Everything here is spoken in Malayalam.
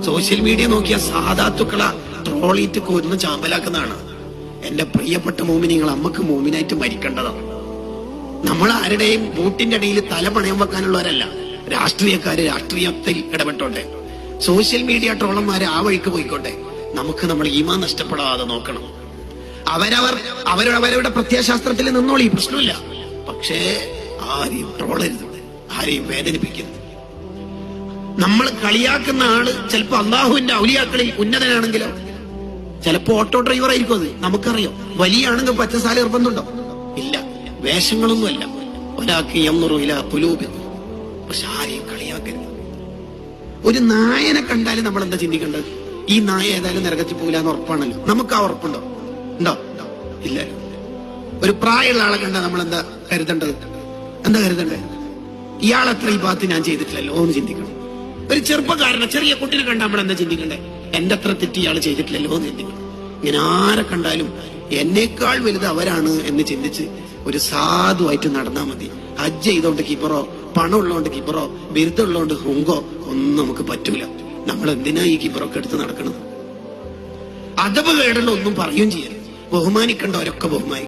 സോഷ്യൽ മീഡിയ നോക്കിയ സാധാത്തുക്കള ട്രോളിയിട്ട് കൊന്ന് ചാമ്പലാക്കുന്നതാണ്. എന്റെ പ്രിയപ്പെട്ട മോമിനിങ്ങൾ, അമ്മക്ക് മോമിനായിട്ട് മരിക്കേണ്ടതാണ്. നമ്മൾ ആരുടെയും ബൂട്ടിന്റെ അടിയിൽ തല പണയം വെക്കാനുള്ളവരല്ല. രാഷ്ട്രീയക്കാര് രാഷ്ട്രീയത്തിൽ ഇടപെട്ടോട്ടെ, സോഷ്യൽ മീഡിയ ട്രോളന്മാര് ആ വഴിക്ക് പോയിക്കോട്ടെ. നമുക്ക് നമ്മൾ ഈമാൻ നഷ്ടപ്പെടാതെ നോക്കണം. അവരവരുടെ പ്രത്യയശാസ്ത്രത്തിൽ നിന്നോളി, പ്രശ്നമില്ല. പക്ഷേ ആരെയും ട്രോളരുത്, ആരെയും വേദനിപ്പിക്കരുത്. നമ്മൾ കളിയാക്കുന്ന ആള് ചിലപ്പോ അള്ളാഹുവിന്റെ ഔലിയാക്കളിൽ ഉന്നതനാണെങ്കിലോ, ചിലപ്പോ ഓട്ടോ ഡ്രൈവർ ആയിരിക്കും. അത് നമുക്കറിയാം. വലിയ ആണെങ്കിൽ പച്ചസാല നിർബന്ധമുണ്ടോ? ഇല്ല. വേഷങ്ങളൊന്നുമല്ല. ഒരാൾക്ക് എന്നുറിയില്ല പുലൂബിൽ. പക്ഷെ ആരെയും കളിയാക്കരുത്. ഒരു നായനെ കണ്ടാലും നമ്മൾ എന്താ ചിന്തിക്കേണ്ടത്? ഈ നായ ഏതായാലും നരകത്തിൽ പോകില്ലെന്ന് ഉറപ്പാണല്ലോ. നമുക്ക് ആ ഉറപ്പുണ്ടോ? ഉണ്ടോ? ഇല്ല. ഒരു പ്രായമുള്ള ആളെ കണ്ടാൽ നമ്മൾ എന്താ കരുതേണ്ടത്? ഇയാളെത്ര ഈ ഭാഗത്ത് ഞാൻ ചെയ്തിട്ടില്ലല്ലോ എന്ന് ചിന്തിക്കണം. ഒരു ചെറുപ്പക്കാരനെ, ചെറിയ കുട്ടിനെ കണ്ടാൽ നമ്മൾ എന്താ ചിന്തിക്കണ്ടേ? എന്റെ അത്ര തെറ്റ് ഇയാൾ ചെയ്തിട്ടില്ലല്ലോ എന്ന് ചിന്തിക്കണം. ഇങ്ങനെ ആരെ കണ്ടാലും എന്നേക്കാൾ വലുത് അവരാണ് എന്ന് ചിന്തിച്ച് ഒരു സാധുവായിട്ട് നടന്നാൽ മതി. ഹജ്ജ് ചെയ്തോണ്ട് കിബറോ, പണം ഉള്ളതുകൊണ്ട് കിബറോ, ബിരുദം ഉള്ളതുകൊണ്ട് ഹുങ്കോ ഒന്നും നമുക്ക് പറ്റൂല. നമ്മൾ എന്തിനാ ഈ കിബറൊക്കെ എടുത്ത് നടക്കണം? അദബ് കേടുള്ള ഒന്നും പറയുകയും ചെയ്യരുത്. ബഹുമാനിക്കേണ്ടവരൊക്കെ ബഹുമാനിക്കും.